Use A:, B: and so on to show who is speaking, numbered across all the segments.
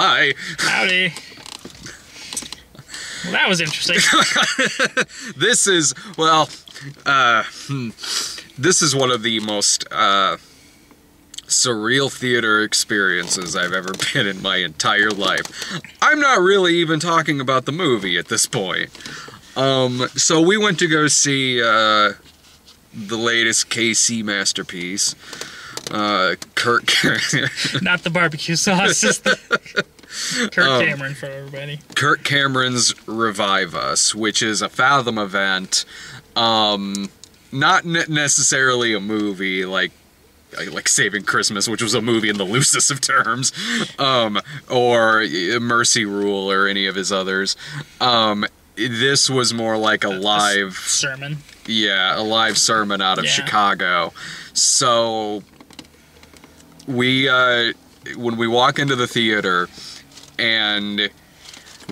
A: Hi.
B: Howdy. Well, that was interesting.
A: This is, this is one of the most surreal theater experiences I've ever been in my entire life. I'm not really even talking about the movie at this point. So we went to go see the latest KC masterpiece, Kirk Cameron.
B: Not the barbecue sauce, just the Kirk Cameron for everybody.
A: Kirk Cameron's Revive Us, which is a Fathom event. Not necessarily a movie like Saving Christmas, which was a movie in the loosest of terms, or Mercy Rule or any of his others. This was more like a live
B: sermon.
A: Yeah, a live sermon out of Chicago. So we when we walk into the theater and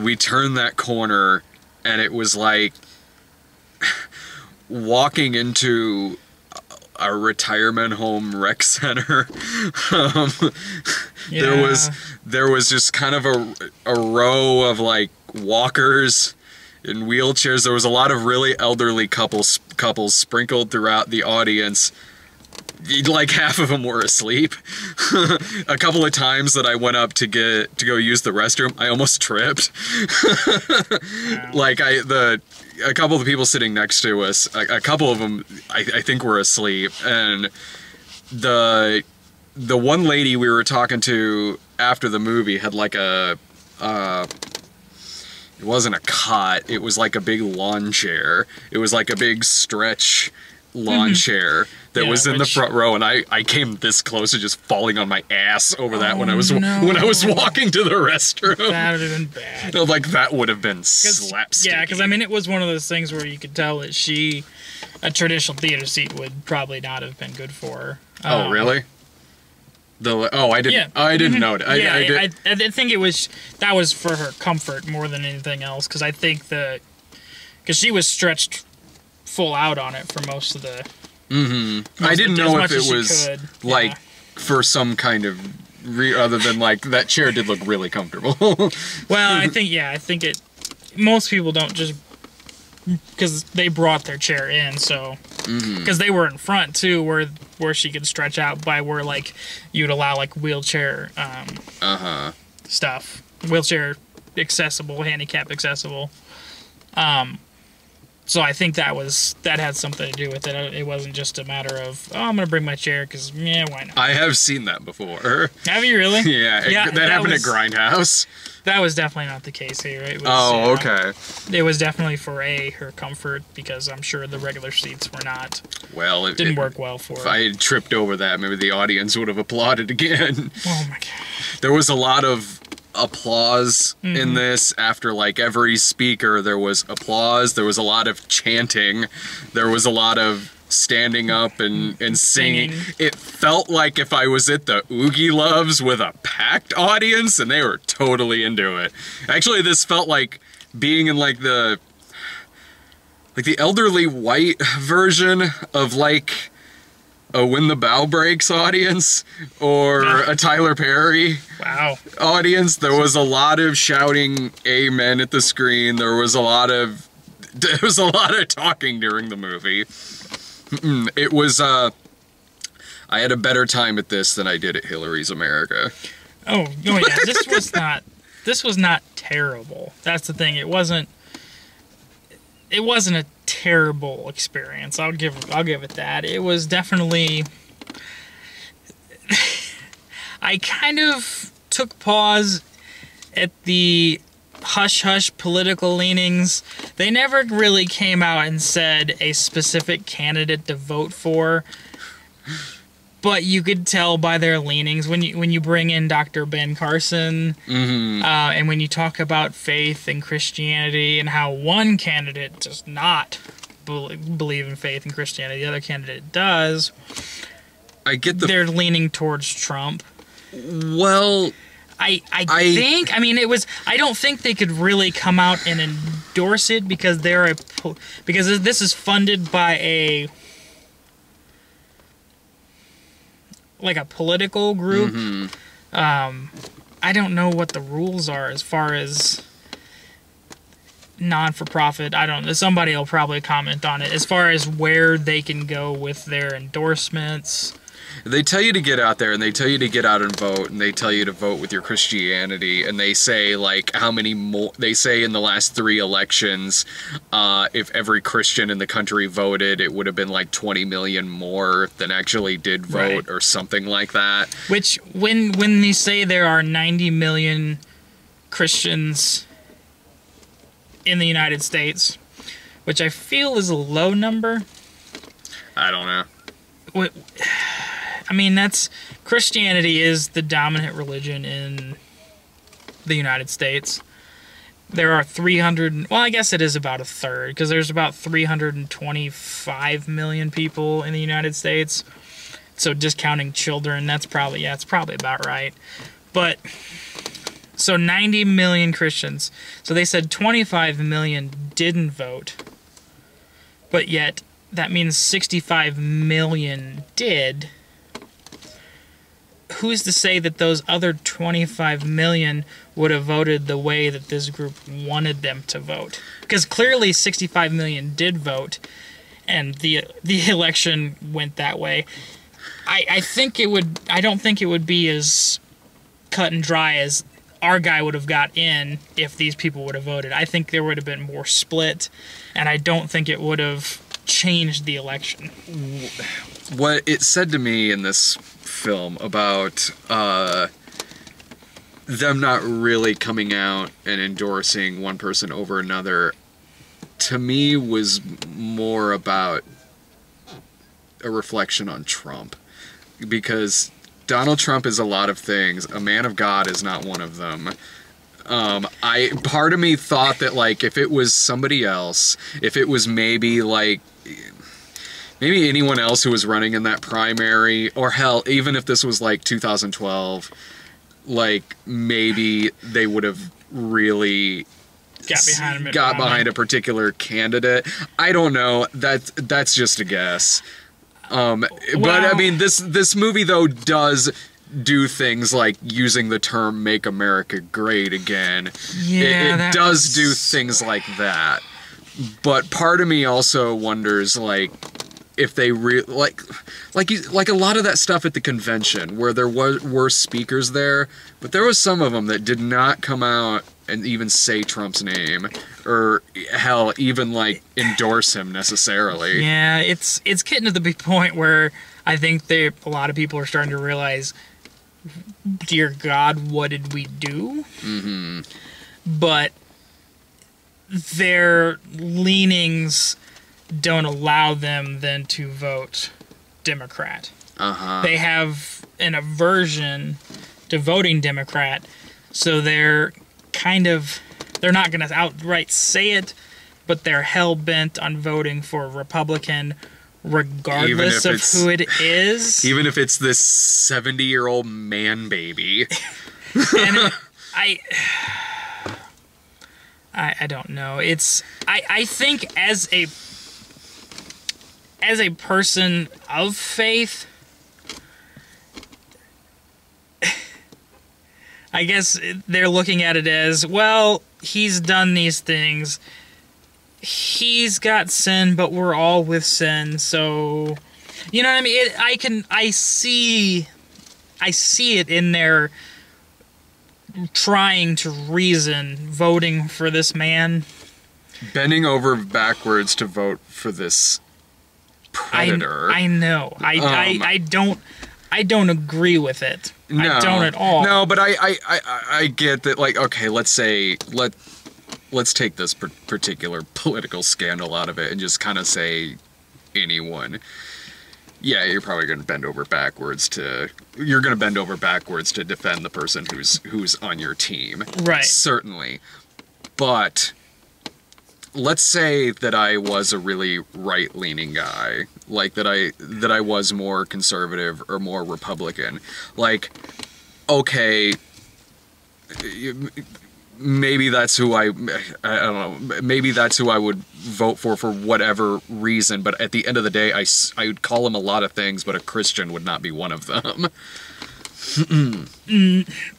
A: we turn that corner, and it was like walking into a retirement home rec center. There was just kind of a row of like walkers in wheelchairs. There was a lot of really elderly couples sprinkled throughout the audience. Like half of them were asleep. A couple of times that I went up to go use the restroom, I almost tripped. Like a couple of the people sitting next to us, a couple of them I think were asleep, and the one lady we were talking to after the movie had like it wasn't a cot, it was like a big lawn chair. It was like a big stretch lawn chair that was in the front row, and I came this close to just falling on my ass over that when I was walking to the restroom.
B: That would have been bad.
A: No, like that would have been slapstick.
B: Yeah, because I mean, it was one of those things where you could tell that a traditional theater seat would probably not have been good for her.
A: Oh, really? I didn't know it.
B: I think that was for her comfort more than anything else, because I think because she was stretched full out on it for most of the. I didn't know if it was like for some kind of other than like that chair did look really comfortable. Well, I think most people don't just because they brought their chair in, so because they were in front too, where she could stretch out by where like you'd allow like wheelchair stuff, wheelchair accessible, handicap accessible. So I think that had something to do with it. It wasn't just a matter of, I'm going to bring my chair because, why not?
A: I have seen that before.
B: Have you really?
A: Yeah, that happened at Grindhouse.
B: That was definitely not the case here. It was,
A: okay.
B: It was definitely for her comfort, because I'm sure the regular seats were not.
A: Well,
B: it didn't work well for her.
A: If I had tripped over that, maybe the audience would have applauded again.
B: Oh my god.
A: There was a lot of applause in this. After like every speaker there was applause, there was a lot of chanting, there was a lot of standing up and singing. It felt like if I was at the Oogie Loves with a packed audience, and they were totally into it. Actually, this felt like being in like the elderly white version of like a When the Bow Breaks audience, or a Tyler Perry audience. There was a lot of shouting amen at the screen. There was a lot of talking during the movie. It was I had a better time at this than I did at Hillary's America.
B: Oh yeah, this was not terrible. That's the thing. It wasn't a terrible experience. I'll give it that. It was definitely. I kind of took pause at the hush-hush political leanings. They never really came out and said a specific candidate to vote for, but you could tell by their leanings when you bring in Dr. Ben Carson, and when you talk about faith and Christianity and how one candidate does not believe in faith and Christianity, the other candidate does.
A: I get
B: they're leaning towards Trump.
A: Well,
B: I think, I mean, I don't think they could really come out and endorse it because because this is funded by a political group. I don't know what the rules are as far as non-for-profit. I don't know. Somebody will probably comment on it as far as where they can go with their endorsements.
A: They tell you to get out there, and they tell you to get out and vote, and they tell you to vote with your Christianity, and they say, like, how many more... They say in the last 3 elections, if every Christian in the country voted, it would have been, like, 20 million more than actually did vote, or something like that.
B: Which, when they say there are 90 million Christians in the United States, which I feel is a low number.
A: I don't know.
B: What... I mean, Christianity is the dominant religion in the United States. There are 300, well, I guess it is about a third, because there's about 325 million people in the United States. So discounting children, it's probably about right. But, so 90 million Christians. So they said 25 million didn't vote, but yet that means 65 million did. Who's to say that those other 25 million would have voted the way that this group wanted them to vote? Because clearly 65 million did vote, and the election went that way. I don't think it would be as cut and dry as our guy would have got in if these people would have voted. I think there would have been more split, and I don't think it would have changed the election.
A: What it said to me in this film about them not really coming out and endorsing one person over another, to me was more about a reflection on Trump. Because Donald Trump is a lot of things. A man of God is not one of them. Part of me thought that, like, if it was somebody else, if it was maybe anyone else who was running in that primary, or hell, even if this was like 2012, like, maybe they would have really got behind a particular candidate. I don't know. That's just a guess. But I mean, this movie though does do things like using the term "Make America Great Again." Yeah, it does do things like that. But part of me also wonders, like, if they like a lot of that stuff at the convention where there were speakers there, but there was some of them that did not come out and even say Trump's name, or hell, even like endorse him necessarily.
B: Yeah, it's getting to the point where I think a lot of people are starting to realize, dear God, what did we do? Mm-hmm. But their leanings don't allow them then to vote Democrat. Uh-huh. They have an aversion to voting Democrat, so they're not going to outright say it, but they're hell-bent on voting for Republican regardless of who it is.
A: Even if it's this 70-year-old man baby.
B: And I don't know. I think as a person of faith, I guess they're looking at it as, well, he's done these things. He's got sin, but we're all with sin, so... You know what I mean? I see it in their trying to reason, voting for this man.
A: Bending over backwards to vote for this predator.
B: I know. I don't agree with it. No, I don't at all.
A: No, but I get that, like, okay, let's take this particular political scandal out of it and just kind of say anyone. Yeah, you're probably going to bend over backwards to defend the person who's on your team.
B: Right.
A: Certainly. But let's say that I was a really right-leaning guy, like that I was more conservative or more Republican. Like, okay, maybe that's who I don't know, maybe that's who I would vote for whatever reason, but at the end of the day, I would call him a lot of things, but a Christian would not be one of them.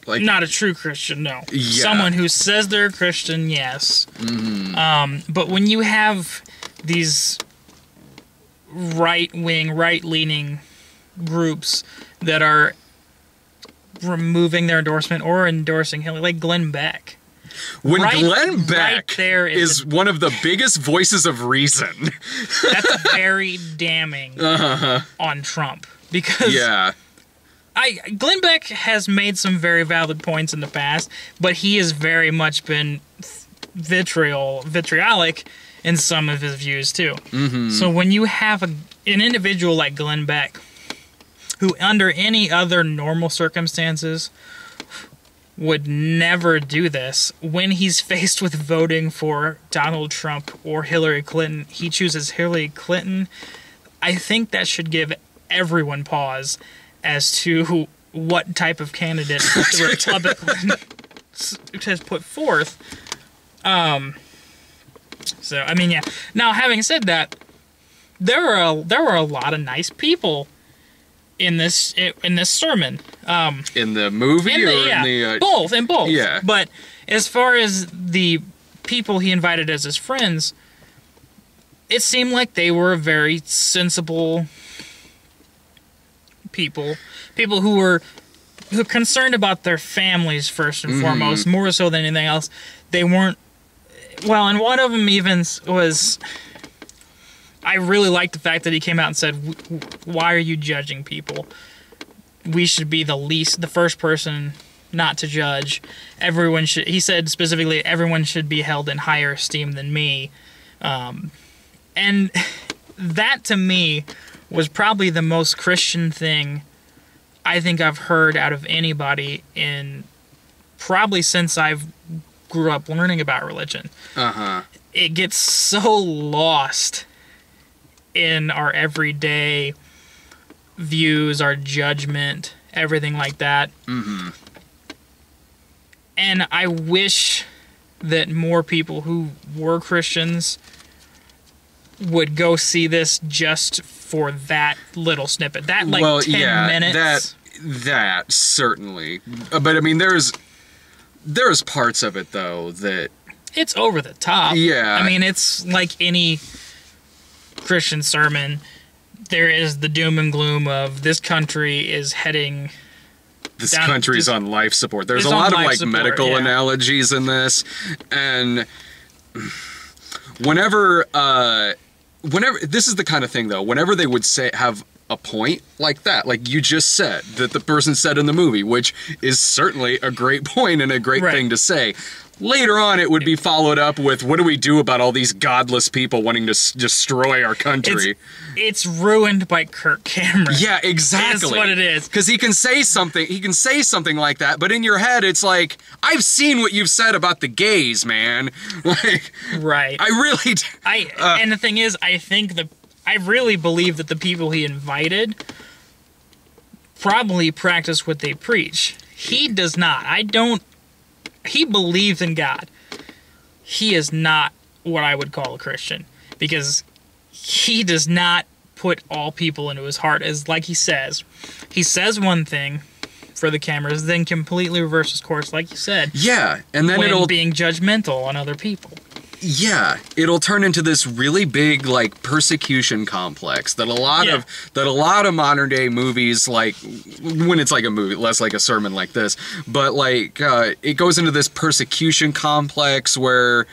A: Like,
B: not a true Christian, no.
A: Yeah.
B: Someone who says they're a Christian, yes. But when you have these right-wing, right-leaning groups that are removing their endorsement or endorsing Hillary, like Glenn Beck.
A: When Glenn Beck
B: there
A: is one of the biggest voices of reason.
B: That's very damning on Trump. Because Glenn Beck has made some very valid points in the past, but he has very much been vitriolic in some of his views too. So when you have an individual like Glenn Beck, who under any other normal circumstances would never do this, when he's faced with voting for Donald Trump or Hillary Clinton, he chooses Hillary Clinton. I think that should give everyone pause as to what type of candidate the Republican has put forth. So I mean, yeah. Now, having said that, there were a lot of nice people in this sermon.
A: In the movie in the
B: both.
A: Yeah.
B: But as far as the people he invited as his friends, it seemed like they were very sensible people who were concerned about their families first and foremost, more so than anything else. They weren't, well, and one of them even was, I really liked the fact that he came out and said, why are you judging people? We should be the first person not to judge. Everyone should, he said specifically, everyone should be held in higher esteem than me. And that to me was probably the most Christian thing I think I've heard out of anybody in probably since I've grew up learning about religion. It gets so lost in our everyday views, our judgment, everything like that. And I wish that more people who were Christians would go see this just for that little snippet. That, like, 10 minutes.
A: That certainly. But, I mean, there's parts of it, though, that...
B: It's over the top.
A: Yeah.
B: I mean, it's like any Christian sermon. There is the doom and gloom of this country is heading...
A: This country's on life support. There's a lot of, like, medical analogies in this. And whenever... this is the kind of thing, though, whenever they would have a point like that, like you just said, that the person said in the movie, which is certainly a great point and a great thing to say, later on it would be followed up with, what do we do about all these godless people wanting to destroy our country?
B: It's ruined by Kirk Cameron.
A: Yeah, exactly.
B: That's what it is.
A: Because he can say something like that, but in your head it's like, I've seen what you've said about the gays, man. Like,
B: right.
A: I really...
B: and the thing is, I really believe that the people he invited probably practice what they preach. He does not. He believes in God. He is not what I would call a Christian, because he does not put all people into his heart. As like he says one thing for the cameras, then completely reverses course, like you said.
A: Yeah, and then
B: it'll being judgmental on other people.
A: Yeah, it'll turn into this really big, like, persecution complex that a lot of modern day movies, like, when it's like a movie, less like a sermon like this, but like it goes into this persecution complex where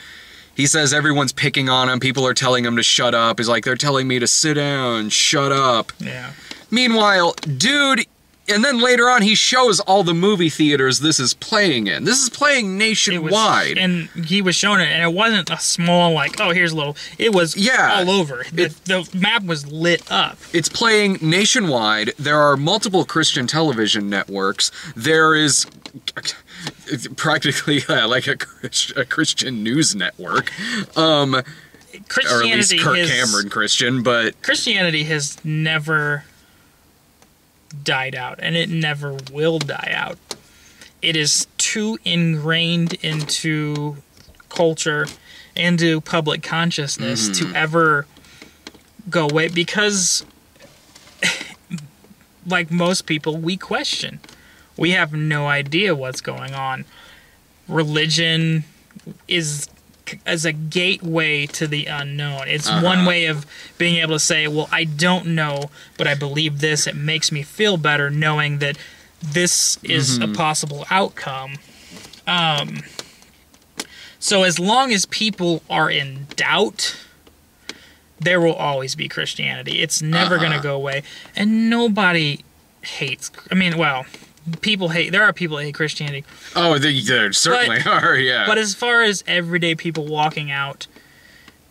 A: he says everyone's picking on him, people are telling him to shut up. He's like, they're telling me to sit down, shut up.
B: Yeah.
A: Meanwhile, dude. And then later on, he shows all the movie theaters this is playing in. This is playing nationwide.
B: And he was showing it, and it wasn't a small, like, oh, here's a little. It was all over. The map was lit up. It's
A: playing nationwide. There are multiple Christian television networks. There is practically like a Christian news network. Or at least Kirk Cameron Christian, but...
B: Christianity has never... died out, and it never will die out. It is too ingrained into culture, into public consciousness to ever go away, because like most people, we question We have no idea what's going on. Religion is as a gateway to the unknown. It's one way of being able to say, well, I don't know, but I believe this. It makes me feel better knowing that this is a possible outcome. So as long as people are in doubt, there will always be Christianity. It's never going to go away. And nobody hates... I mean, well... People hate. There are people that hate Christianity.
A: Oh, there certainly are. Yeah.
B: But as far as everyday people walking out,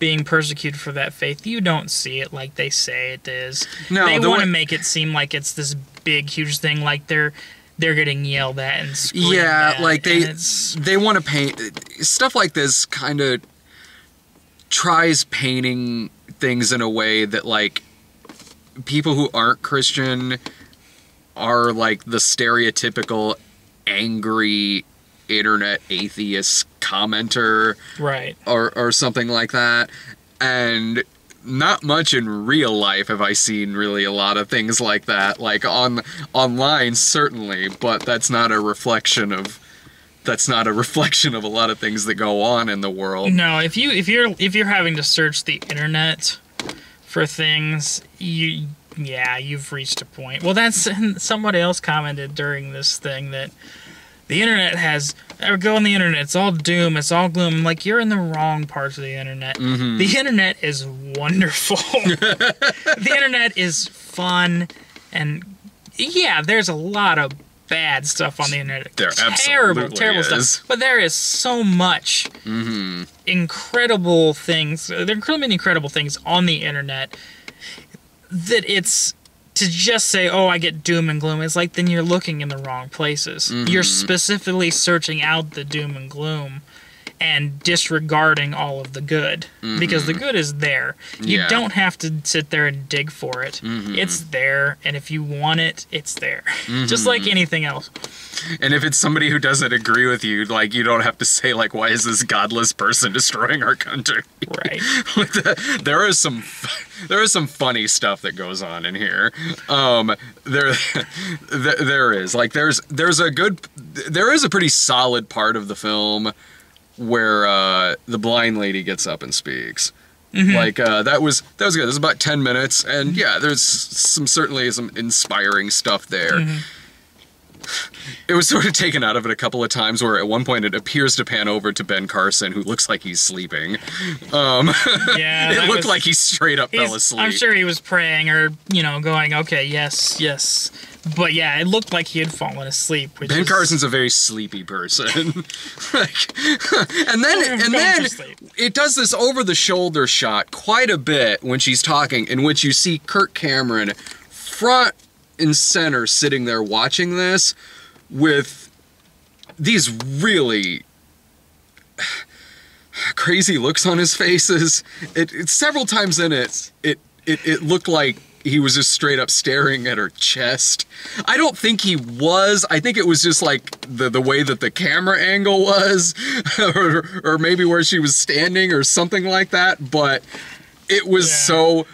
B: being persecuted for that faith, you don't see it like they say it is. No, they want to make it seem like it's this big, huge thing. Like they're getting yelled at and screamed at.
A: Like they want to paint stuff like this. Kind of tries painting things in a way that like people who aren't Christian are like the stereotypical angry internet atheist commenter,
B: right,
A: or something like that. And not much in real life have I seen really a lot of things like that, like online certainly, but that's not a reflection of a lot of things that go on in the world.
B: No, if you're having to search the internet for things, you've reached a point. Well, that's somebody else commented during this thing that the internet go on the internet, it's all doom, it's all gloom. I'm like, you're in the wrong parts of the internet. The internet is wonderful. The internet is fun, and yeah, there's a lot of bad stuff on the internet.
A: There
B: terrible stuff. But there is so much incredible things. There are many incredible things on the internet that it's to just say, oh, I get doom and gloom. It's like, then you're looking in the wrong places. You're specifically searching out the doom and gloom and disregarding all of the good, because the good is there. You don't have to sit there and dig for it. It's there, and if you want it, it's there. Just like anything else.
A: And if it's somebody who doesn't agree with you, like, you don't have to say, like, why is this godless person destroying our country?
B: Right.
A: There is some funny stuff that goes on in here. There is. Like, there is a pretty solid part of the film where the blind lady gets up and speaks. Like, that was good. It was about 10 minutes, and yeah, there's certainly some inspiring stuff there. It was sort of taken out of it a couple of times, where at one point it appears to pan over to Ben Carson, who looks like he's sleeping. It looked like he straight up fell asleep.
B: I'm sure he was praying or, going, okay, yes. But yeah, it looked like he had fallen asleep.
A: Ben Carson's a very sleepy person. and then it does this over-the-shoulder shot quite a bit when she's talking, in which you see Kirk Cameron front and center sitting there watching this with these really crazy looks on his faces. It several times in it looked like he was just straight up staring at her chest. I don't think he was. I think it was just like the way that the camera angle was, or maybe where she was standing or something like that, but it was so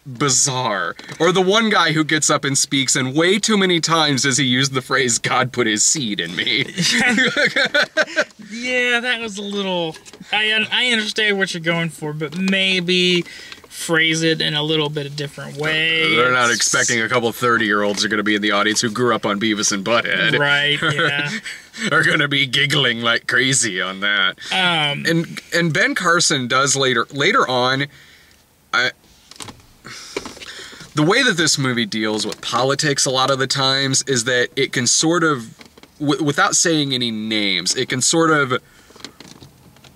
A: bizarre. Or the one guy who gets up and speaks, and way too many times does he use the phrase, God put his seed in me.
B: Yeah, that was a little... I understand what you're going for, but maybe phrase it in a little bit of different way.
A: They're not expecting a couple 30-year-olds are going to be in the audience who grew up on Beavis and Butthead.
B: Right, yeah.
A: Are going to be giggling like crazy on that. And Ben Carson does later on... The way that this movie deals with politics a lot of the times is that it can sort of, without saying any names, it can sort of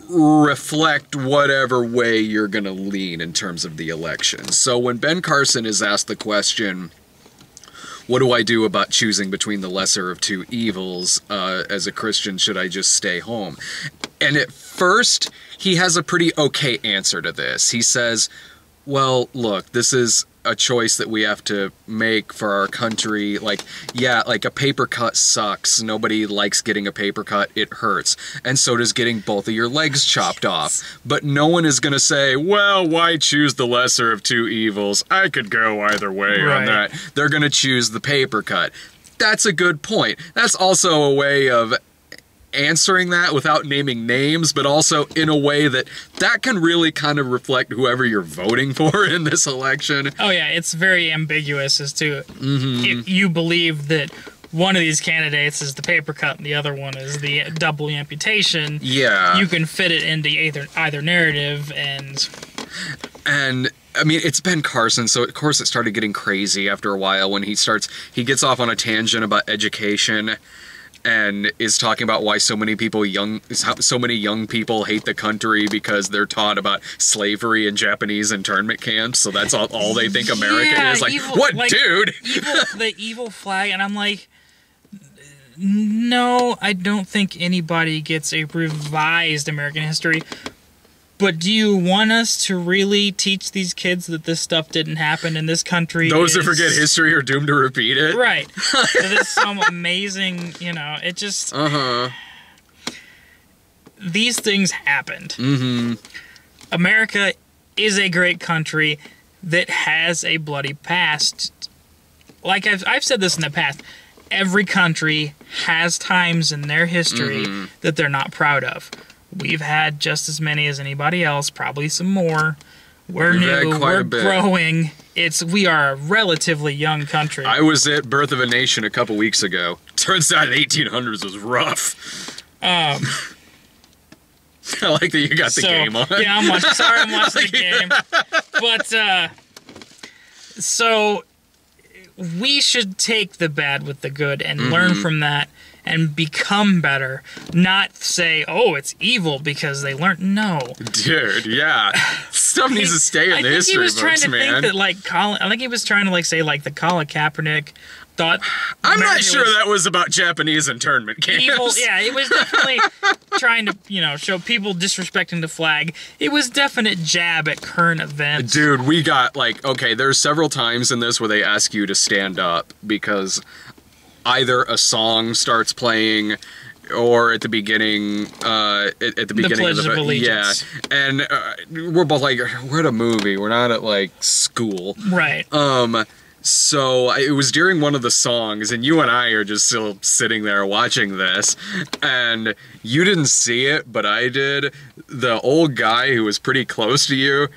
A: reflect whatever way you're going to lean in terms of the election. So when Ben Carson is asked the question, what do I do about choosing between the lesser of two evils? As a Christian, should I just stay home? And at first, he has a pretty okay answer to this. He says, well, look, this is a choice that we have to make for our country. Like, yeah, like a paper cut sucks. Nobody likes getting a paper cut. It hurts. And so does getting both of your legs chopped off. But no one is going to say, well, why choose the lesser of two evils? I could go either way on that. They're going to choose the paper cut. That's a good point. That's also a way of answering that without naming names, but also in a way that can really kind of reflect whoever you're voting for in this election.
B: Oh yeah, it's very ambiguous as to if you believe that one of these candidates is the paper cut and the other one is the double amputation.
A: Yeah.
B: You can fit it into either narrative, and
A: I mean, it's Ben Carson, so of course it started getting crazy after a while when he gets off on a tangent about education and is talking about why so many young people hate the country because they're taught about slavery in Japanese internment camps. So that's all they think America is. Like, evil, what, like, dude?
B: The evil flag, and I'm like, no, I don't think anybody gets a revised American history. But do you want us to really teach these kids that this stuff didn't happen in this country?
A: Those who forget history are doomed to repeat it?
B: Right. This is some amazing, it just... These things happened. America is a great country that has a bloody past. Like I've said this in the past, every country has times in their history that they're not proud of. We've had just as many as anybody else, probably some more. We're new, we're growing. We are a relatively young country.
A: I was at Birth of a Nation a couple weeks ago. Turns out the 1800s was rough. I like that you got the game on.
B: Yeah, I'm watching the game. But, so, we should take the bad with the good and learn from that and become better. Not say, oh, it's evil because they learned. No.
A: Dude, yeah. Stuff needs to stay in the history books, man. I think he was trying to think that, I think he was trying to, say, the Colin Kaepernick thought... I'm not sure that was about Japanese internment camps.
B: Evil, yeah, it was definitely trying to, show people disrespecting the flag. It was definite jab at current events.
A: Dude, we got, okay, there's several times in this where they ask you to stand up because either a song starts playing or at the beginning, at the beginning
B: Pledge of Allegiance.
A: Yeah, and we're both we're at a movie. We're not at, school.
B: Right.
A: So it was during one of the songs, and you and I are just still sitting there watching this, and you didn't see it, but I did. The old guy who was pretty close to you,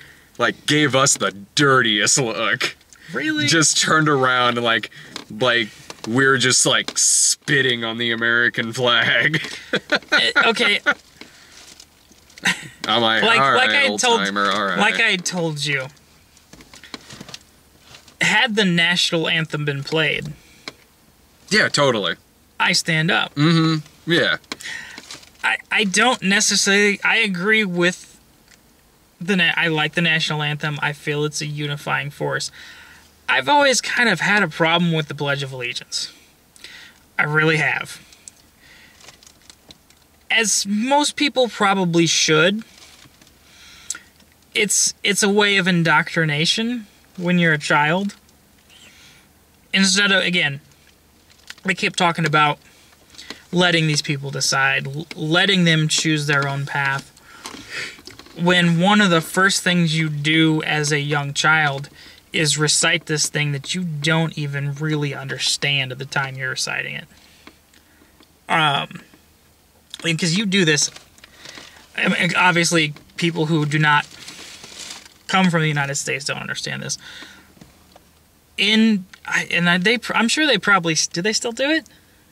A: gave us the dirtiest look.
B: Really?
A: Just turned around and we're just spitting on the American flag.
B: Okay.
A: I'm all right, old timer, all right.
B: Like I told you, had the national anthem been played...
A: Yeah, totally.
B: I stand up.
A: Yeah.
B: I don't necessarily... I agree with... I like the national anthem. I feel it's a unifying force. I've always kind of had a problem with the Pledge of Allegiance. I really have. As most people probably should, it's a way of indoctrination when you're a child. Instead of, again, they keep talking about letting these people decide, letting them choose their own path. When one of the first things you do as a young child is recite this thing that you don't even really understand at the time you're reciting it. Because you do this, obviously people who do not come from the United States don't understand this. I'm sure they probably, do they still do it?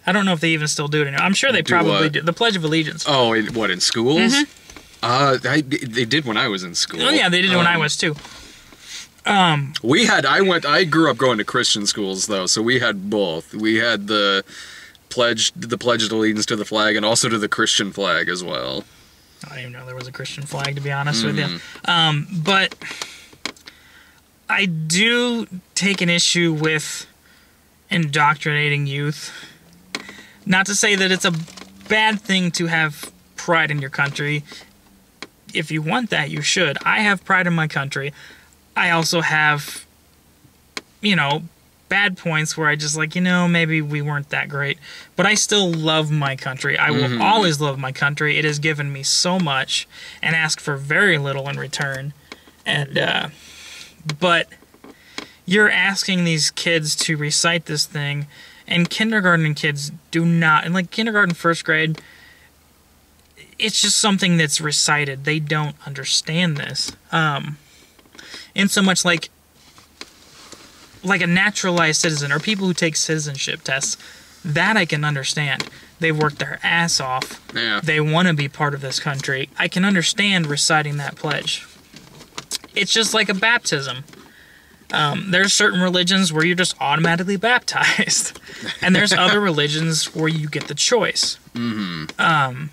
B: I don't know if they even still do it anymore. I'm sure they probably do. The Pledge of Allegiance.
A: Oh, in schools? They did when I was in school.
B: Oh yeah, they did when I was too.
A: I grew up going to Christian schools though, so we had both. We had the pledge of allegiance to the flag and also to the Christian flag as well.
B: I didn't even know there was a Christian flag, to be honest with you. But I do take an issue with indoctrinating youth. Not to say that it's a bad thing to have pride in your country. If you want that, you should. I have pride in my country. I also have, bad points where I just maybe we weren't that great. But I still love my country. I will always love my country. It has given me so much and ask for very little in return. And, but you're asking these kids to recite this thing And kindergarten kids do not, and like kindergarten, first grade, it's just something that's recited. They don't understand this. In so much like a naturalized citizen or people who take citizenship tests, that I can understand. They worked their ass off.
A: Yeah.
B: They want to be part of this country. I can understand reciting that pledge. It's just like a baptism. There's certain religions where you're just automatically baptized. And there's other religions where you get the choice. Mm-hmm.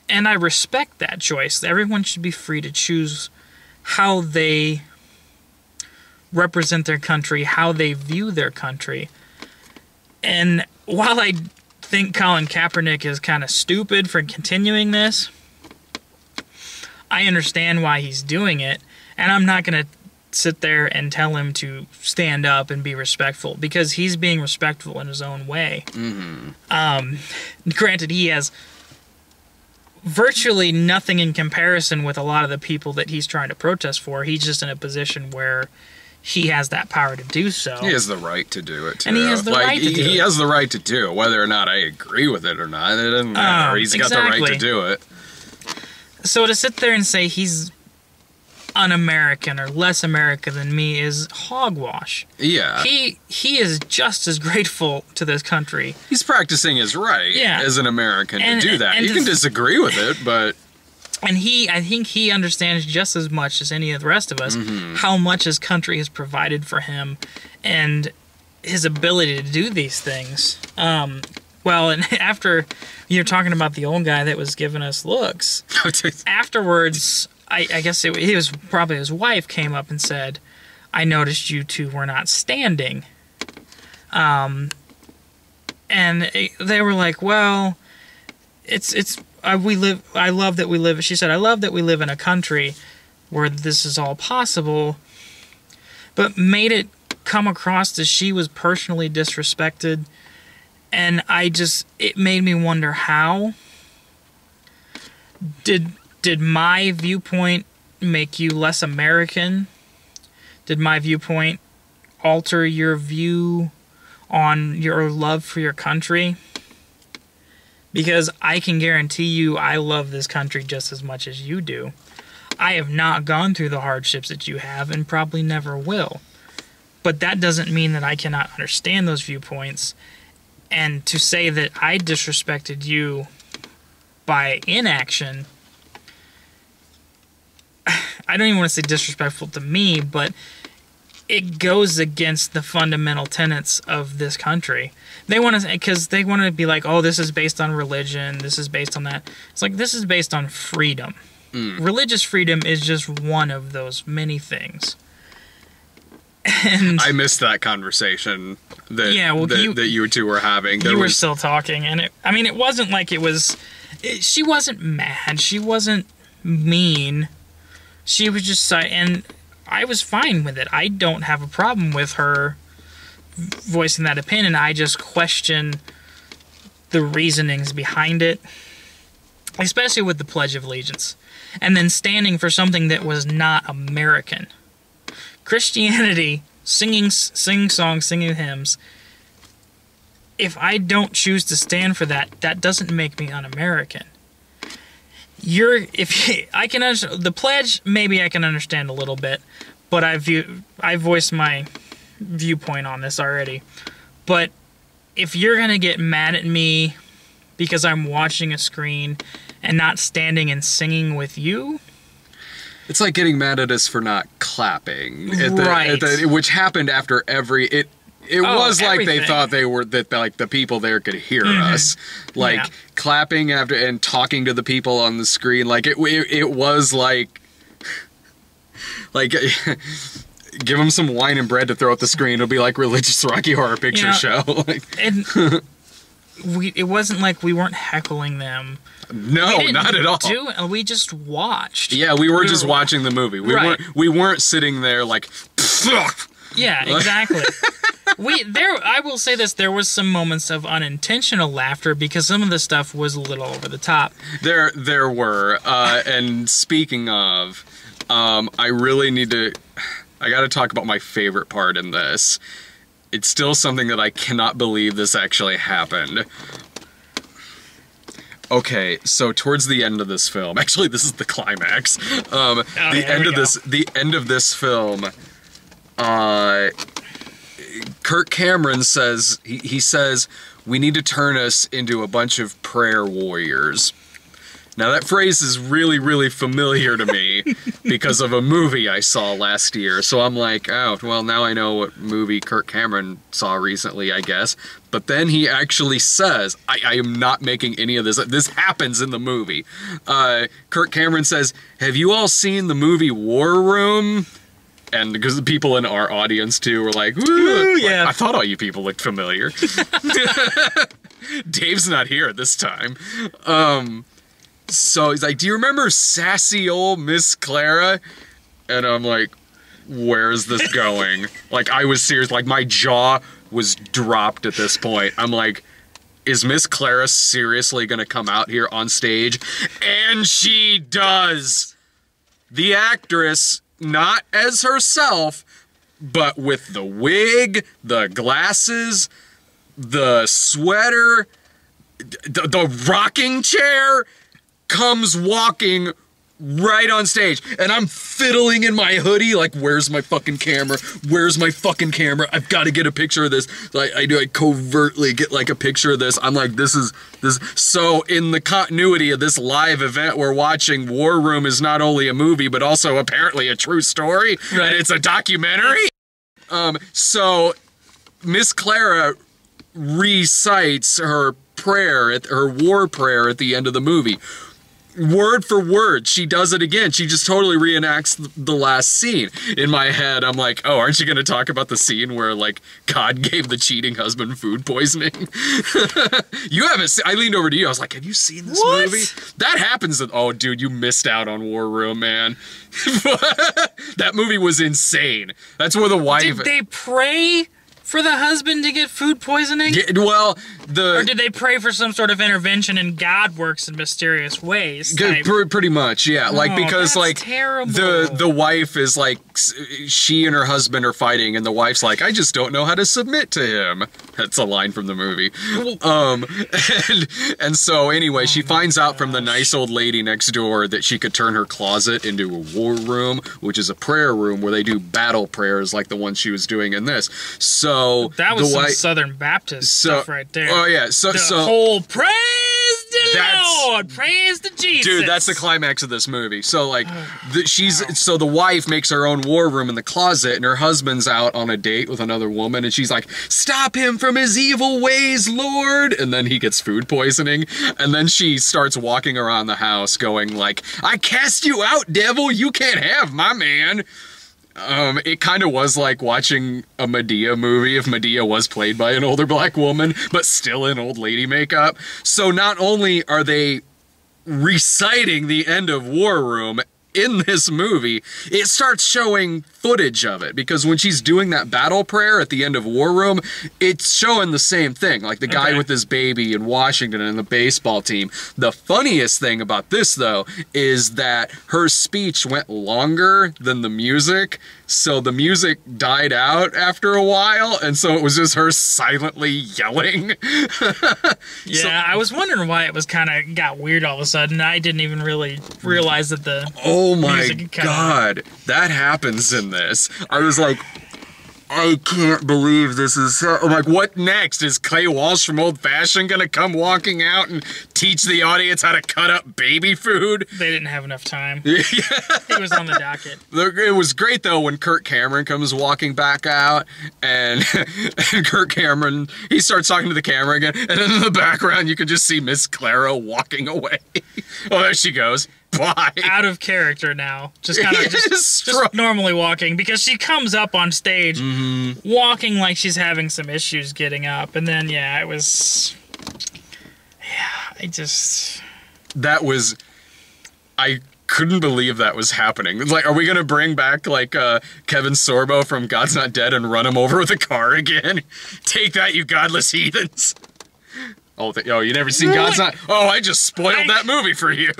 B: And I respect that choice. Everyone should be free to choose how they represent their country, how they view their country. And while I think Colin Kaepernick is kind of stupid for continuing this, I understand why he's doing it, and I'm not going to sit there and tell him to stand up and be respectful, because he's being respectful in his own way. Mm-hmm. Granted, he has virtually nothing in comparison with a lot of the people that he's trying to protest for. He's just in a position where he has that power to do so.
A: He has the right to do it, too.
B: And he has the right to do it.
A: He has the right to do it, whether or not I agree with it or not. It doesn't matter. He's got the right to do it.
B: So to sit there and say he's un-American or less American than me is hogwash.
A: Yeah.
B: He is just as grateful to this country.
A: He's practicing his right as an American to do that. You can disagree with it, but...
B: And I think he understands just as much as any of the rest of us how much his country has provided for him and his ability to do these things. Well, and after you're talking about the old guy that was giving us looks, afterwards, I guess he was probably his wife came up and said, "I noticed you two were not standing." And they were like, "Well, I love that we live." She said, "I love that we live in a country where this is all possible," but made it come across as she was personally disrespected. And it made me wonder, how did my viewpoint make you less American? Did my viewpoint alter your view on your love for your country? Because I can guarantee you I love this country just as much as you do. I have not gone through the hardships that you have and probably never will. But that doesn't mean that I cannot understand those viewpoints. And to say that I disrespected you by inaction, I don't even want to say disrespectful to me, but it goes against the fundamental tenets of this country. They want to, because they want to be like, oh, this is based on religion, this is based on that. It's like, this is based on freedom. Religious freedom is just one of those many things. And
A: I missed that conversation that you two were having.
B: You were still talking, and it wasn't like she wasn't mad, she wasn't mean, she was just, and I was fine with it. I don't have a problem with her voicing that opinion. I just question the reasonings behind it, especially with the Pledge of Allegiance, and then standing for something that was not American. Christianity, singing songs, singing hymns, if I don't choose to stand for that, that doesn't make me un-American. I can understand the pledge, maybe I can understand a little bit, but I voiced my viewpoint on this already. But if you're gonna get mad at me because I'm watching a screen and not standing and singing with you,
A: it's like getting mad at us for not clapping,
B: right?
A: Which happened after every it. It was like everything. They thought like the people there could hear us, clapping after and talking to the people on the screen. Like it was like give them some wine and bread to throw at the screen. It'll be like religious Rocky Horror Picture Show.
B: It wasn't like we weren't heckling them.
A: No, not at all.
B: We just watched.
A: Yeah, we were just watching the movie. We weren't sitting there like.
B: Yeah, exactly. I will say this: there was some moments of unintentional laughter because some of the stuff was a little over the top.
A: There were, and speaking of, I really need to. I got to talk about my favorite part in this. it's still something that I cannot believe this actually happened. Okay, so towards the end of this film, actually this is the climax. The end of this film, Kirk Cameron says, he says, we need to turn us into a bunch of prayer warriors. Now that phrase is really, really familiar to me because of a movie I saw last year. So I'm like, oh, well, now I know what movie Kirk Cameron saw recently, I guess. But then he actually says, I am not making any of this. This happens in the movie. Kirk Cameron says, have you all seen the movie War Room? And because the people in our audience, too, were like, ooh, yeah. I thought all you people looked familiar. Dave's not here this time. So he's like, do you remember sassy old Miss Clara? And I'm like, where is this going? Like, I was serious. Like, my jaw was dropped at this point. I'm like, is Miss Clara seriously going to come out here on stage? And she does. The actress, not as herself, but with the wig, the glasses, the sweater, the rocking chair, comes walking right on stage, and I'm fiddling in my hoodie like, where's my fucking camera? Where's my fucking camera? I've got to get a picture of this. Like, I covertly get like a picture of this. I'm like, this. So in the continuity of this live event we're watching, War Room is not only a movie but also apparently a true story, right? And it's a documentary. So Miss Clara recites her prayer, her war prayer at the end of the movie. Word for word, she does it again. She just totally reenacts the last scene. In my head, I'm like, oh, aren't you going to talk about the scene where, like, God gave the cheating husband food poisoning? You haven't seen... I leaned over to you. I was like, have you seen this movie? That happens... Oh, dude, you missed out on War Room, man. That movie was insane. That's where the wife...
B: Did they pray for the husband to get food poisoning?
A: Yeah, well,
B: or did they pray for some sort of intervention and God works in mysterious ways?
A: Pretty much, yeah. Like, because, like,
B: terrible.
A: the wife is, like, she and her husband are fighting, and the wife's like, I just don't know how to submit to him. That's a line from the movie. And so, anyway, she finds out from the nice old lady next door that she could turn her closet into a war room, which is a prayer room where they do battle prayers like the one she was doing in this. So
B: that was some Southern Baptist stuff right there.
A: Oh yeah, so
B: whole praise the Lord, praise the Jesus.
A: Dude, that's the climax of this movie. So like, so the wife makes her own war room in the closet, and her husband's out on a date with another woman, and she's like, "Stop him from his evil ways, Lord!" And then he gets food poisoning, and then she starts walking around the house, going like, "I cast you out, devil! You can't have my man." It kind of was like watching a Madea movie if Madea was played by an older black woman, but still in old lady makeup. So not only are they reciting the end of War Room in this movie, it starts showing footage of it, because when she's doing that battle prayer at the end of War Room, it's showing the same thing, like the guy with his baby in Washington and the baseball team. The funniest thing about this, though, is that her speech went longer than the music, so the music died out after a while, and so it was just her silently yelling.
B: Yeah, I was wondering why it was kind of got weird all of a sudden. I didn't even really realize that the
A: oh my god, that happens in this. I was like, I can't believe this is... I'm like, what next? Is Clay Walsh from Old Fashioned gonna come walking out and teach the audience how to cut up baby food?
B: They didn't have enough time. He was on the docket.
A: It was great, though, when Kirk Cameron comes walking back out, and Kirk Cameron, he starts talking to the camera again, and then in the background, you can just see Miss Clara walking away. Oh, there she goes. Bye.
B: Out of character now. Just kind of just normally walking, because she comes up on stage walking like she's having some issues getting up. And then, yeah, it was... Yeah,
A: I couldn't believe that was happening. It's like, are we going to bring back, like, Kevin Sorbo from God's Not Dead and run him over with a car again? Take that, you godless heathens. Oh, you never seen God's Not... Oh, I just spoiled that movie for you.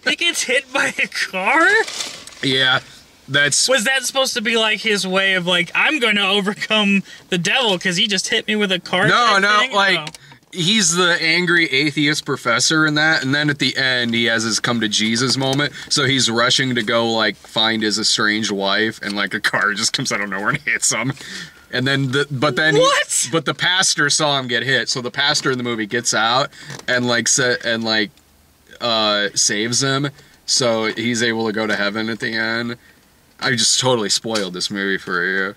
B: He gets hit by a car?
A: Yeah.
B: Was that supposed to be like his way of like, I'm going to overcome the devil because he just hit me with a card?
A: He's the angry atheist professor in that, and then at the end he has his come to Jesus moment, so he's rushing to go like find his estranged wife, and like a car just comes out of nowhere and hits him. And then but the pastor saw him get hit, so the pastor in the movie gets out and saves him, so he's able to go to heaven at the end. I just totally spoiled this movie for you.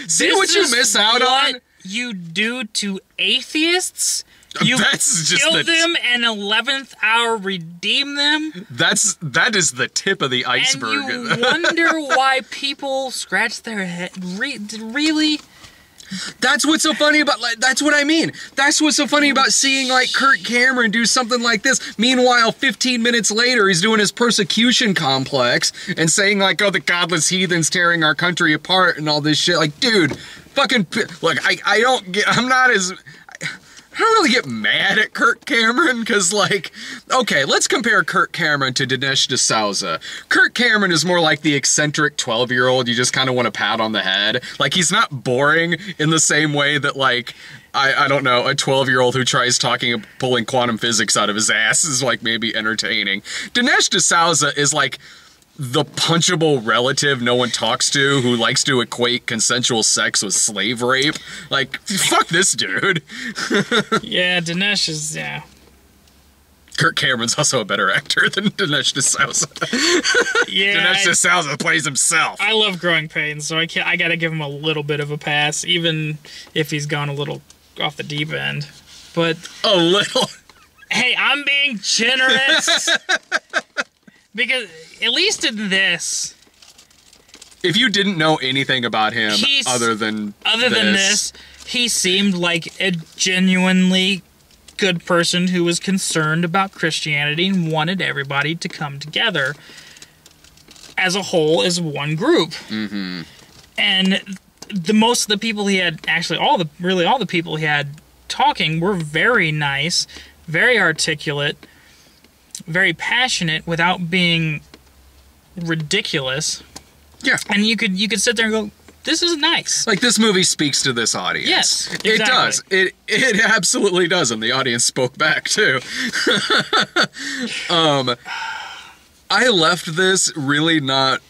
A: See what you miss out on?
B: You do to atheists? You kill them and 11th hour redeem them?
A: That is the tip of the iceberg.
B: And you wonder why people scratch their head. Really?
A: That's what's so funny about, that's what I mean. That's what's so funny about seeing, like, Kirk Cameron do something like this. Meanwhile, 15 minutes later, he's doing his persecution complex and saying, like, oh, the godless heathens tearing our country apart and all this shit. Like, dude, fucking, look, I don't really get mad at Kirk Cameron, because, like, okay, let's compare Kirk Cameron to Dinesh D'Souza. Kirk Cameron is more like the eccentric 12-year-old you just kind of want to pat on the head. Like, he's not boring in the same way that, like, I don't know, a 12-year-old who tries pulling quantum physics out of his ass is, like, maybe entertaining. Dinesh D'Souza is, like, the punchable relative no one talks to who likes to equate consensual sex with slave rape. Like, fuck this dude.
B: Yeah, Dinesh is, yeah.
A: Kirk Cameron's also a better actor than Dinesh D'Souza.
B: Yeah.
A: Dinesh D'Souza plays himself.
B: I love Growing Pains, so I gotta give him a little bit of a pass, even if he's gone a little off the deep end. But
A: a little.
B: Hey, I'm being generous. Because, at least in this...
A: If you didn't know anything about him other than this,
B: he seemed like a genuinely good person who was concerned about Christianity and wanted everybody to come together as a whole, as one group.
A: Mm-hmm.
B: And most of the people he had, actually all the people he had talking were very nice, very articulate, very passionate without being ridiculous.
A: Yeah.
B: And you could sit there and go, this is nice.
A: Like, this movie speaks to this audience.
B: Yes, exactly.
A: It does. It absolutely does, and the audience spoke back, too. I left this really not...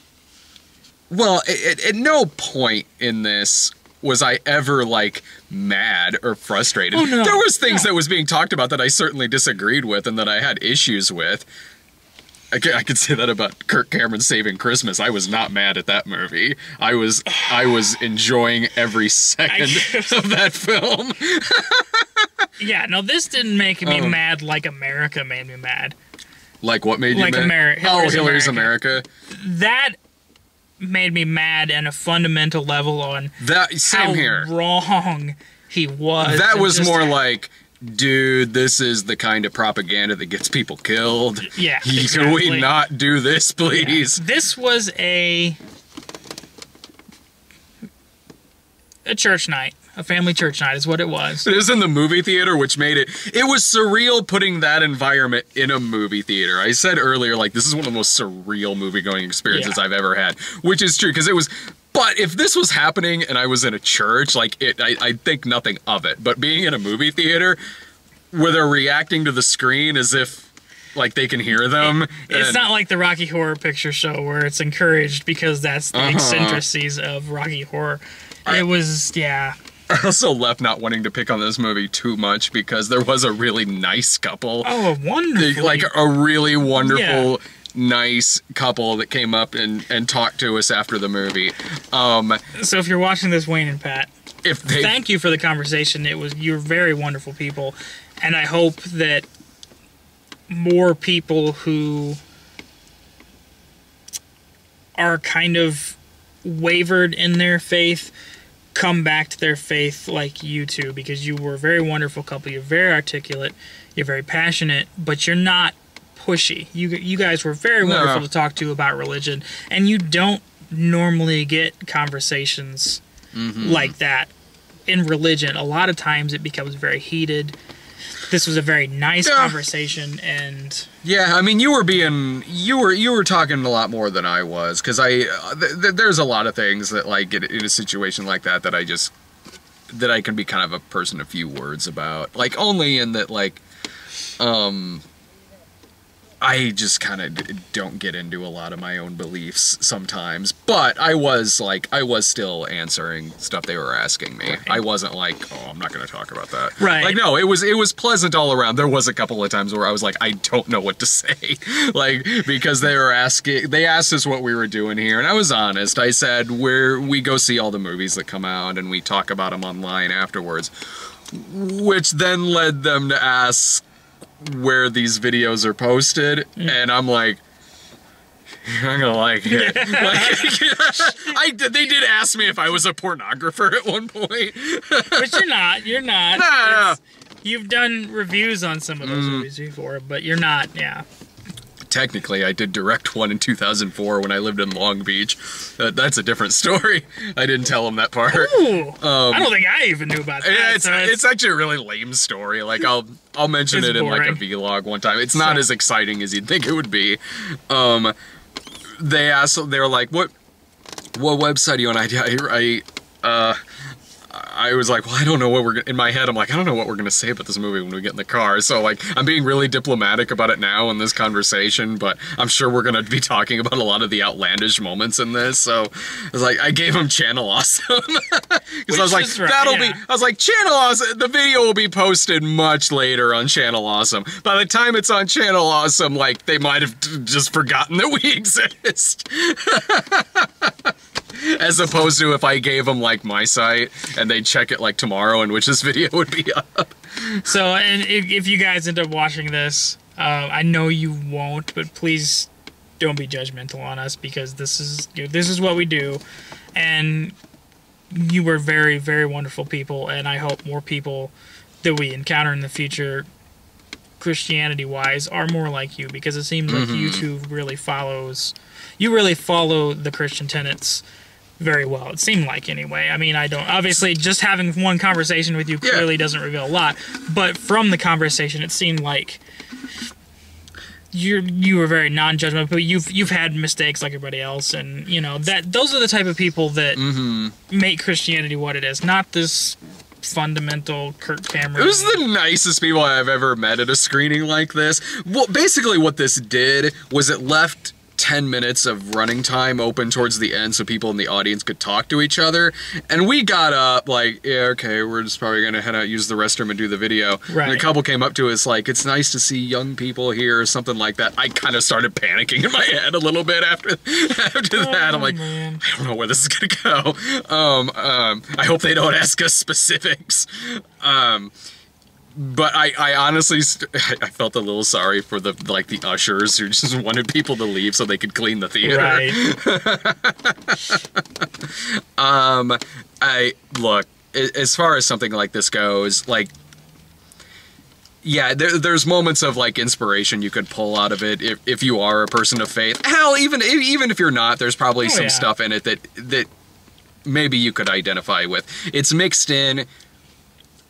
A: Well, at no point in this was I ever, like, mad or frustrated.
B: Oh, no.
A: There was things that was being talked about that I certainly disagreed with and that I had issues with. I could say that about Kirk Cameron Saving Christmas. I was not mad at that movie. I was enjoying every second of that film.
B: Yeah, no, this didn't make me mad like America made me mad.
A: Like what made you mad? Hillary's America.
B: That made me mad on a fundamental level on
A: how
B: wrong he was.
A: That was more like, dude, this is the kind of propaganda that gets people killed.
B: Yeah,
A: Can we not do this, please?
B: Yeah. This was a church night. A family church night is what it was.
A: It was in the movie theater, which made it... It was surreal putting that environment in a movie theater. I said earlier, like, this is one of the most surreal movie-going experiences I've ever had. Which is true, because it was... But if this was happening and I was in a church, like, I'd think nothing of it. But being in a movie theater, where they're reacting to the screen as if, like, they can hear them.
B: It's not like the Rocky Horror Picture Show, where it's encouraged because that's the eccentricities of Rocky Horror. It was, yeah...
A: I also left not wanting to pick on this movie too much because there was a really nice couple.
B: Oh, a wonderful.
A: Like, a really wonderful, nice couple that came up and talked to us after the movie.
B: So if you're watching this, Wayne and Pat, thank you for the conversation. You're very wonderful people. And I hope that more people who are kind of wavered in their faith come back to their faith like you two, because you were a very wonderful couple. You're very articulate, you're very passionate, but you're not pushy. You guys were very wonderful to talk to about religion, and you don't normally get conversations like that in religion. A lot of times it becomes very heated, this was a very nice conversation, and
A: yeah, I mean, you were talking a lot more than I was, because there's a lot of things that, like, in a situation like that that I can be kind of a person of few words about, like, only in that, like, I just kind of don't get into a lot of my own beliefs sometimes, but I was still answering stuff they were asking me. Right. I wasn't like, oh, I'm not going to talk about that.
B: Right.
A: Like, no, it was pleasant all around. There was a couple of times where I was like, I don't know what to say, like, because they asked us what we were doing here, and I was honest. I said we go see all the movies that come out, and we talk about them online afterwards, which then led them to ask where these videos are posted, and I'm like, you're not gonna like it. They did ask me if I was a pornographer at one point.
B: But you're not.
A: No.
B: You've done reviews on some of those movies before, but you're not, yeah.
A: Technically, I did direct one in 2004 when I lived in Long Beach. That's a different story. I didn't tell him that part.
B: Ooh, I don't think I even knew about that.
A: Yeah, it's actually a really lame story. Like, I'll mention it in like a vlog one time. It's not as exciting as you'd think it would be. They were like, what website are you on? I was like, well, I don't know what we're in my head. I'm like, I don't know what we're gonna say about this movie when we get in the car. So, like, I'm being really diplomatic about it now in this conversation, but I'm sure we're gonna be talking about a lot of the outlandish moments in this. So, I was like, I gave him Channel Awesome because I was like, I was like, Channel Awesome. The video will be posted much later on Channel Awesome. By the time it's on Channel Awesome, like, they might have just forgotten that we exist. As opposed to if I gave them, like, my site and they'd check it, like, tomorrow, in which this video would be up.
B: So, and if you guys end up watching this, I know you won't, but please don't be judgmental on us, because this is what we do, and you were very, very wonderful people, and I hope more people that we encounter in the future, Christianity-wise, are more like you, because it seems like YouTube really follow the Christian tenets very well. It seemed like, anyway. I mean, I don't, obviously, just having one conversation with you clearly doesn't reveal a lot, but from the conversation, it seemed like you were very non-judgmental, but you've had mistakes like everybody else, and, you know, that those are the type of people that make Christianity what it is, not this fundamental Kirk Cameron.
A: It was the nicest people I've ever met at a screening like this. Well, basically what this did was it left 10 minutes of running time open towards the end so people in the audience could talk to each other, and we got up like, yeah, okay, we're just probably gonna head out, use the restroom, and do the video. Right. And a couple came up to us like, it's nice to see young people here, or something like that. I kind of started panicking in my head a little bit after that. I'm like, man, I don't know where this is gonna go. I hope they don't ask us specifics. But I honestly, I felt a little sorry for the ushers who just wanted people to leave so they could clean the theater. Right. Look, as far as something like this goes, like, yeah, there's moments of, like, inspiration you could pull out of it if you are a person of faith. Hell, even if you're not, there's probably some stuff in it that maybe you could identify with. It's mixed in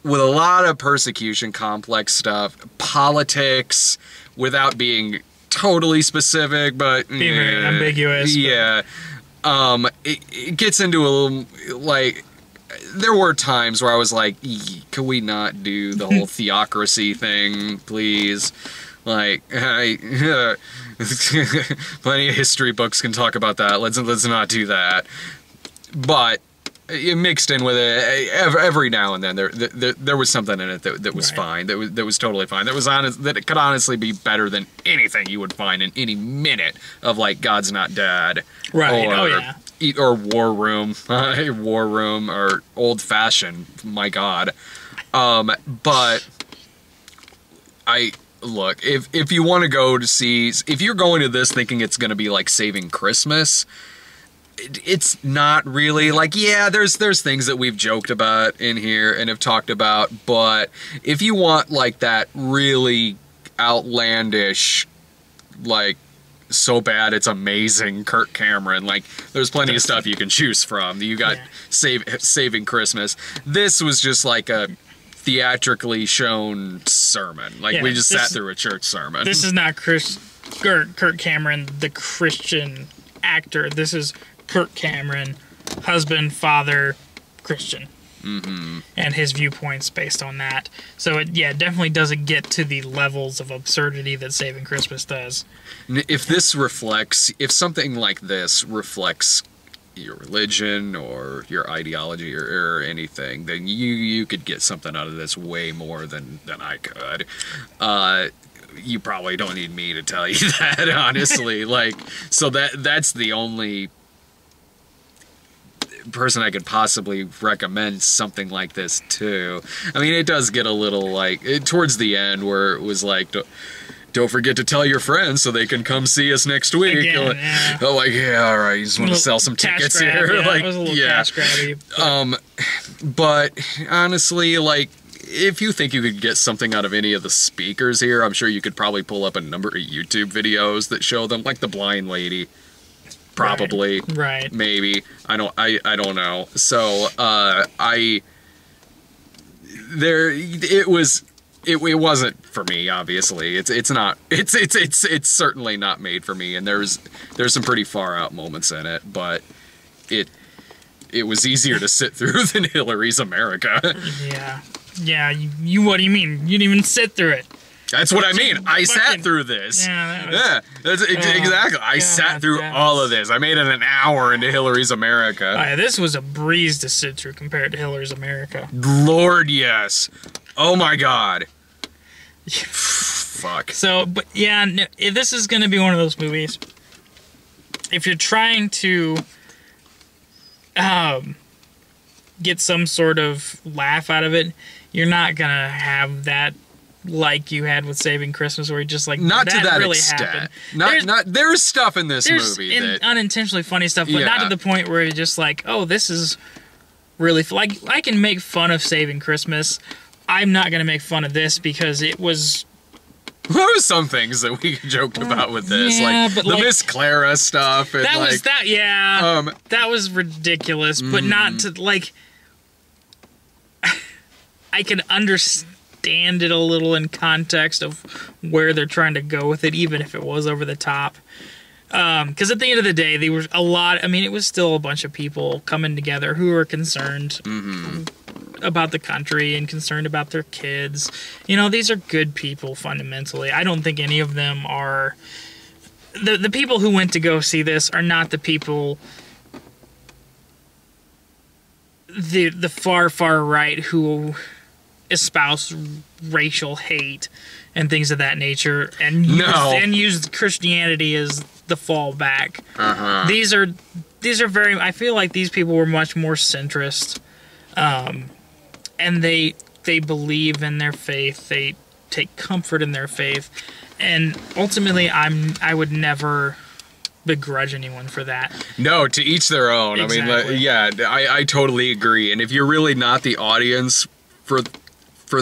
A: with a lot of persecution complex stuff, politics, without being totally specific, but
B: being very ambiguous.
A: Yeah, it gets into a little, like, there were times where I was like, could we not do the whole theocracy thing, please? Like, plenty of history books can talk about that. Let's not do that. But it mixed in with it every now and then. There was something in it that was fine. That was totally fine. That was honest. That it could honestly be better than anything you would find in any minute of, like, God's Not Dead,
B: right?
A: Or War Room, or Old Fashioned. My God. But look, if you want to go to see, if you're going to this thinking it's going to be like Saving Christmas, it's not really. Like, yeah, there's things that we've joked about in here and have talked about, but if you want, like, that really outlandish, like, so bad it's amazing Kirk Cameron, like, there's plenty of stuff you can choose from. You got Saving Christmas. This was just like a theatrically shown sermon. Like, we just sat through a church sermon.
B: This is not Kirk Cameron, the Christian actor. This is Kirk Cameron, husband, father, Christian. Mm-hmm. And his viewpoints based on that. So it definitely doesn't get to the levels of absurdity that Saving Christmas does.
A: If something like this reflects your religion or your ideology or anything, then you could get something out of this way more than I could. You probably don't need me to tell you that, honestly. So that's the only person I could possibly recommend something like this to. I mean, it does get a little towards the end where it was like, don't forget to tell your friends so they can come see us next week.
B: Again,
A: all right, you just want to sell some tickets here.
B: It was a little cash grabby.
A: But honestly, if you think you could get something out of any of the speakers here, I'm sure you could probably pull up a number of YouTube videos that show them, like the blind lady. Probably.
B: Right.
A: Maybe. I don't know. So, it wasn't for me, obviously. It's certainly not made for me, and there's some pretty far out moments in it, but it was easier to sit through than Hillary's America.
B: Yeah. Yeah, you what do you mean? You didn't even sit through it.
A: That's what I mean. I sat through this. That's exactly. I sat through all of this. I made it an hour into Hillary's America.
B: This was a breeze to sit through compared to Hillary's America.
A: Lord, yes. Oh my God. Fuck.
B: So, but yeah, no, this is going to be one of those movies. If you're trying to get some sort of laugh out of it, you're not going to have that like you had with Saving Christmas, where you just
A: not
B: that
A: to that
B: really
A: extent.
B: Happened.
A: There's stuff in this movie that
B: unintentionally funny stuff, but not to the point where you're just like, oh, this is really I can make fun of Saving Christmas. I'm not gonna make fun of this because it was.
A: There were some things that we joked about with this, but the Miss Clara stuff. And
B: that was ridiculous, but not to I can understand it a little in context of where they're trying to go with it, even if it was over the top. Because at the end of the day, there was a lot. I mean, it was still a bunch of people coming together who were concerned about the country and concerned about their kids. You know, these are good people fundamentally. I don't think any of them are. The people who went to go see this are not the people. The far right who espouse racial hate and things of that nature and use Christianity as the fallback. These are very, I feel like these people were much more centrist, and they believe in their faith, they take comfort in their faith, and ultimately I would never begrudge anyone for that. No,
A: to each their own. Exactly. I mean, I totally agree, and if you're really not the audience for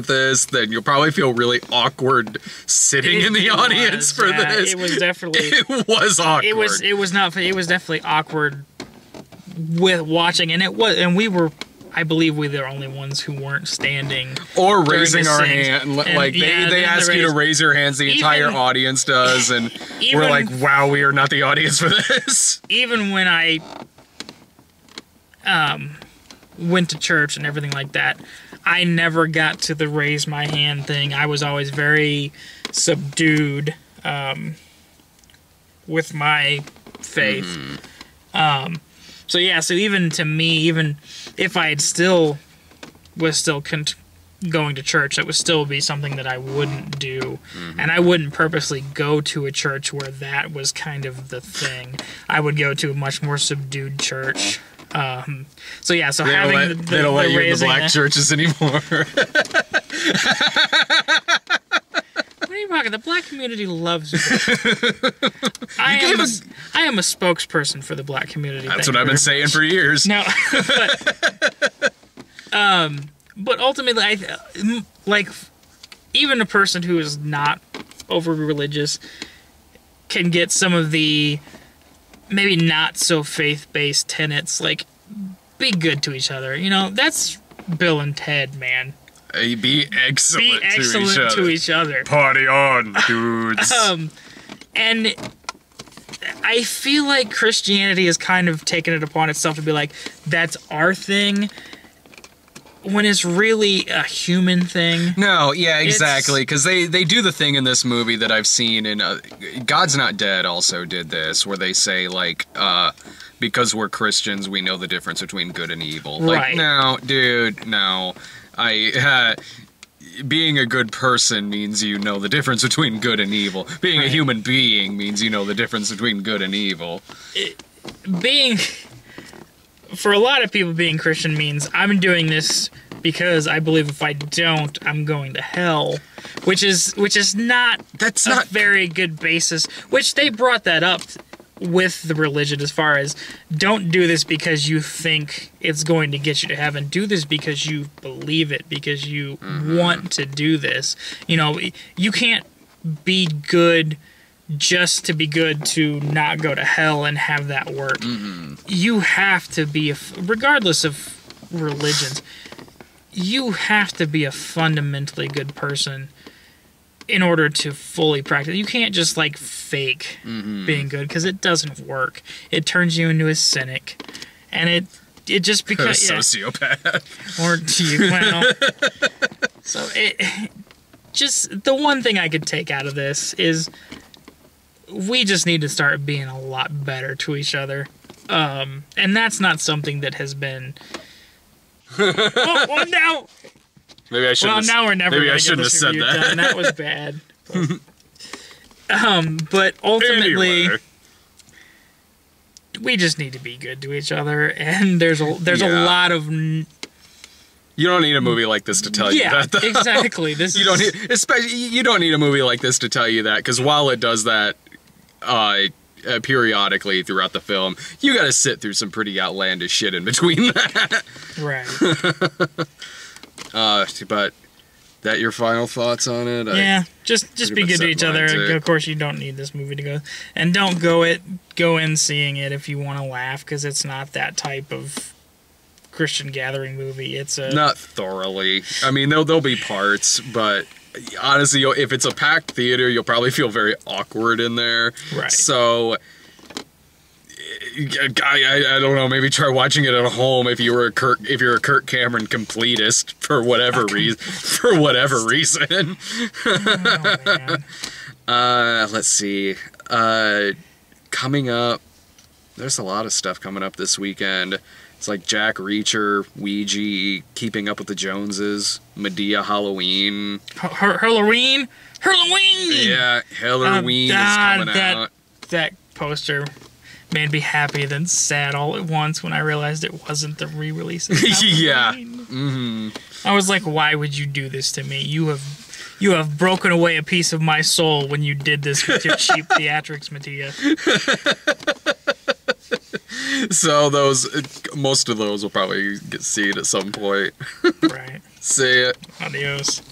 A: this, then you'll probably feel really awkward sitting in the audience for this.
B: It was definitely.
A: It was awkward.
B: It was not. It was definitely awkward with watching, and we were. I believe we were the only ones who weren't standing
A: or raising our hand. They ask you to raise your hands. The entire audience does, and we're like, "Wow, we are not the audience for this."
B: Even when I went to church and everything like that, I never got to the raise my hand thing. I was always very subdued with my faith. So even to me, even if I had was still going to church, that would still be something that I wouldn't do. And I wouldn't purposely go to a church where that was kind of the thing. I would go to a much more subdued church. They don't let you in the black churches anymore. What are you talking? The black community loves you. I am a spokesperson for the black community.
A: That's what I've been saying for years.
B: No, but ultimately, even a person who is not over religious can get some of the maybe not so faith-based tenets, like be good to each other. You know, that's Bill and Ted, man.
A: Be excellent,
B: to each other.
A: Party on, dudes.
B: And I feel like Christianity has kind of taken it upon itself to be like, that's our thing, when it's really a human thing.
A: No, yeah, exactly, because they do the thing in this movie that I've seen in God's Not Dead also did this, where they say, like, because we're Christians, we know the difference between good and evil. Like,
B: right.
A: No, dude, no. Being a good person means you know the difference between good and evil. Being a human being means you know the difference between good and evil.
B: For a lot of people, being Christian means I'm doing this because I believe if I don't, I'm going to hell, which is not a very good basis. Which they brought that up with the religion, as far as don't do this because you think it's going to get you to heaven. Do this because you believe it, because you want to do this. You know, you can't be good just to be good to not go to hell and have that work. You have to be, regardless of religions, you have to be a fundamentally good person in order to fully practice. You can't just like fake being good, because it doesn't work. It turns you into a cynic, and it just becomes
A: a sociopath.
B: Or so it just, the one thing I could take out of this is we just need to start being a lot better to each other, and that's not something that has been. Well, now.
A: Maybe I shouldn't.
B: Well, now we're never.
A: Maybe I shouldn't have said that.
B: Done. That was bad. But ultimately, anyway, we just need to be good to each other, and there's a lot of.
A: You don't need a movie like this to tell you that. Though.
B: Exactly.
A: You don't need a movie like this to tell you that, because while it does that, periodically throughout the film, you got to sit through some pretty outlandish shit in between that.
B: Right.
A: But that your final thoughts on it?
B: Yeah, just be good to each other. Of course, you don't need this movie to go, and don't go in seeing it if you want to laugh, because it's not that type of Christian gathering movie. It's
A: not thoroughly. I mean, there'll be parts, but honestly, if it's a packed theater, you'll probably feel very awkward in there.
B: Right.
A: So I don't know. Maybe try watching it at home if you're a Kirk Cameron completist for whatever reason. For whatever reason.
B: Oh, man.
A: Let's see. Coming up, there's a lot of stuff coming up this weekend. It's like Jack Reacher, Ouija, Keeping Up with the Joneses, Madea Halloween.
B: Halloween.
A: Yeah, Halloween is coming out.
B: That poster made me happy then sad all at once when I realized it wasn't the re-release of
A: Yeah.
B: I was like, why would you do this to me? You have broken away a piece of my soul when you did this with your cheap theatrics, Madea.
A: So most of those will probably get seen at some point.
B: Right.
A: See it.
B: Adios.